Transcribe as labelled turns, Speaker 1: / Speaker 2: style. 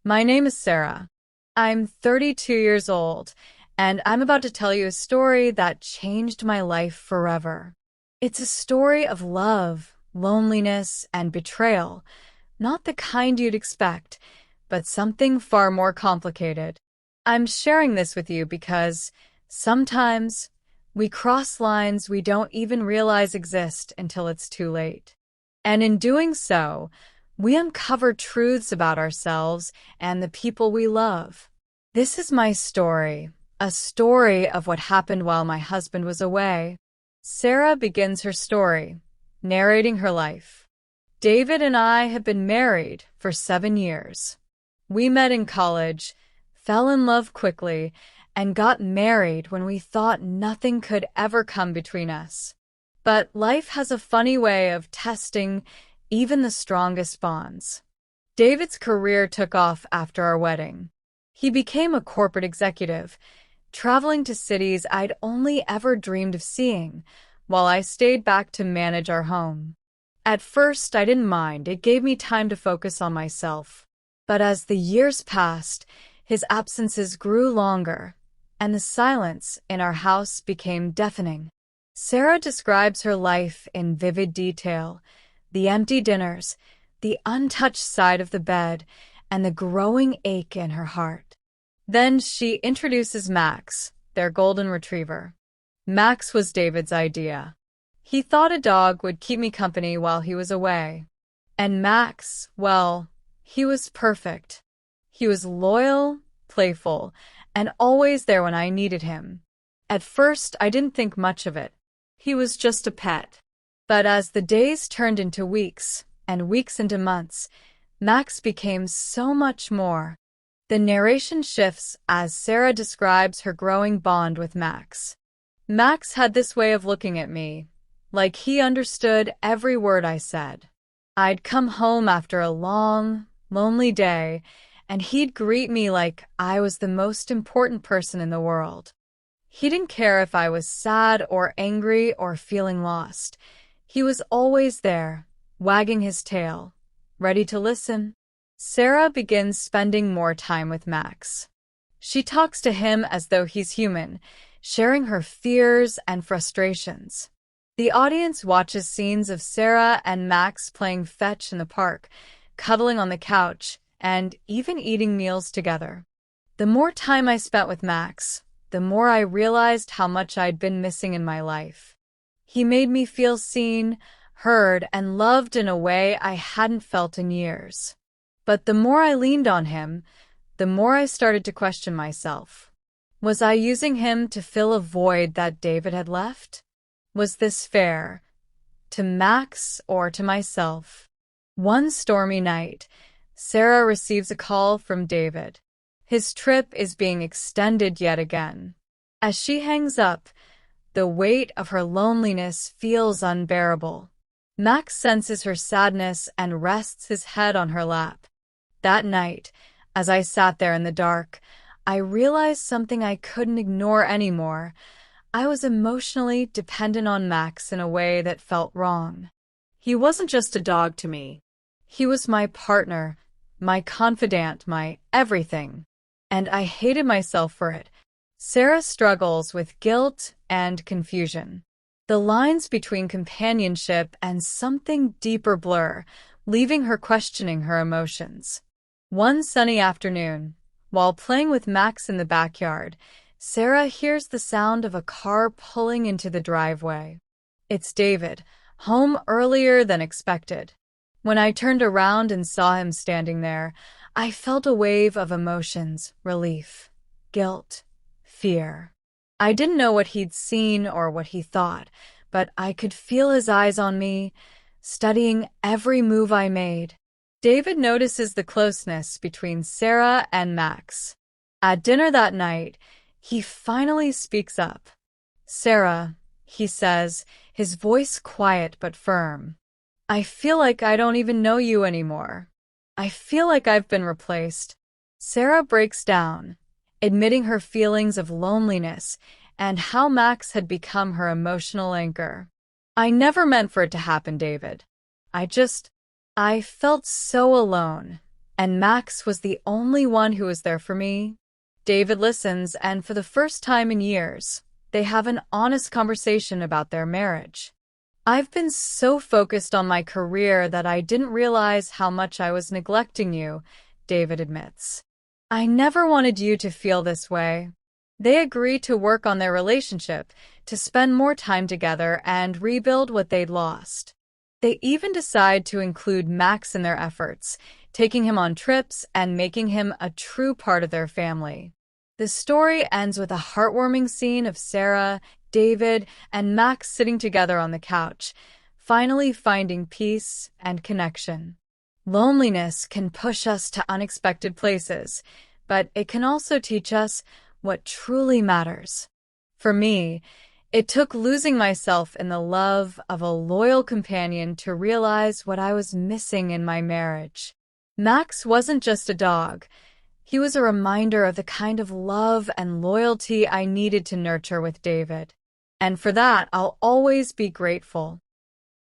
Speaker 1: My name is Sarah. I'm 32 years old, and I'm about to tell you a story that changed my life forever. It's a story of love, loneliness, and betrayal, not the kind you'd expect, but something far more complicated. I'm sharing this with you because sometimes we cross lines we don't even realize exist until it's too late. And in doing so, we uncover truths about ourselves and the people we love. This is my story, a story of what happened while my husband was away. Sarah begins her story, narrating her life. David and I have been married for 7 years. We met in college, fell in love quickly, and got married when we thought nothing could ever come between us. But life has a funny way of testing even the strongest bonds. David's career took off after our wedding. He became a corporate executive, traveling to cities I'd only ever dreamed of seeing, while I stayed back to manage our home. At first, I didn't mind. It gave me time to focus on myself. But as the years passed, his absences grew longer, and the silence in our house became deafening. Sarah describes her life in vivid detail: the empty dinners, the untouched side of the bed, and the growing ache in her heart. Then she introduces Max, their golden retriever. Max was David's idea. He thought a dog would keep me company while he was away. And Max, well, he was perfect. He was loyal, playful, and always there when I needed him. At first, I didn't think much of it. He was just a pet. But as the days turned into weeks, and weeks into months, Max became so much more. The narration shifts as Sarah describes her growing bond with Max. Max had this way of looking at me, like he understood every word I said. I'd come home after a long, lonely day, and he'd greet me like I was the most important person in the world. He didn't care if I was sad or angry or feeling lost. He was always there, wagging his tail, ready to listen. Sarah begins spending more time with Max. She talks to him as though he's human, sharing her fears and frustrations. The audience watches scenes of Sarah and Max playing fetch in the park, cuddling on the couch, and even eating meals together. The more time I spent with Max, the more I realized how much I'd been missing in my life. He made me feel seen, heard, and loved in a way I hadn't felt in years. But the more I leaned on him, the more I started to question myself. Was I using him to fill a void that David had left? Was this fair? To Max or to myself? One stormy night, Sarah receives a call from David. His trip is being extended yet again. As she hangs up, the weight of her loneliness feels unbearable. Max senses her sadness and rests his head on her lap. That night, as I sat there in the dark, I realized something I couldn't ignore anymore. I was emotionally dependent on Max in a way that felt wrong. He wasn't just a dog to me. He was my partner, my confidant, my everything. And I hated myself for it. Sarah struggles with guilt and confusion. The lines between companionship and something deeper blur, leaving her questioning her emotions. One sunny afternoon, while playing with Max in the backyard, Sarah hears the sound of a car pulling into the driveway. It's David, home earlier than expected. When I turned around and saw him standing there, I felt a wave of emotions: relief, guilt, fear. I didn't know what he'd seen or what he thought, but I could feel his eyes on me, studying every move I made. David notices the closeness between Sarah and Max. At dinner that night, he finally speaks up. "Sarah," he says, his voice quiet but firm, "I feel like I don't even know you anymore. I feel like I've been replaced." Sarah breaks down, admitting her feelings of loneliness and how Max had become her emotional anchor. "I never meant for it to happen, David. I felt so alone, and Max was the only one who was there for me. David listens, and for the first time in years, they have an honest conversation about their marriage. I've been so focused on my career that I didn't realize how much I was neglecting you, David admits. I never wanted you to feel this way. They agree to work on their relationship, to spend more time together and rebuild what they'd lost. They even decide to include Max in their efforts, taking him on trips and making him a true part of their family. The story ends with a heartwarming scene of Sarah, David, and Max sitting together on the couch, finally finding peace and connection. Loneliness can push us to unexpected places, but it can also teach us what truly matters. For me, it took losing myself in the love of a loyal companion to realize what I was missing in my marriage. Max wasn't just a dog. He was a reminder of the kind of love and loyalty I needed to nurture with David. And for that, I'll always be grateful.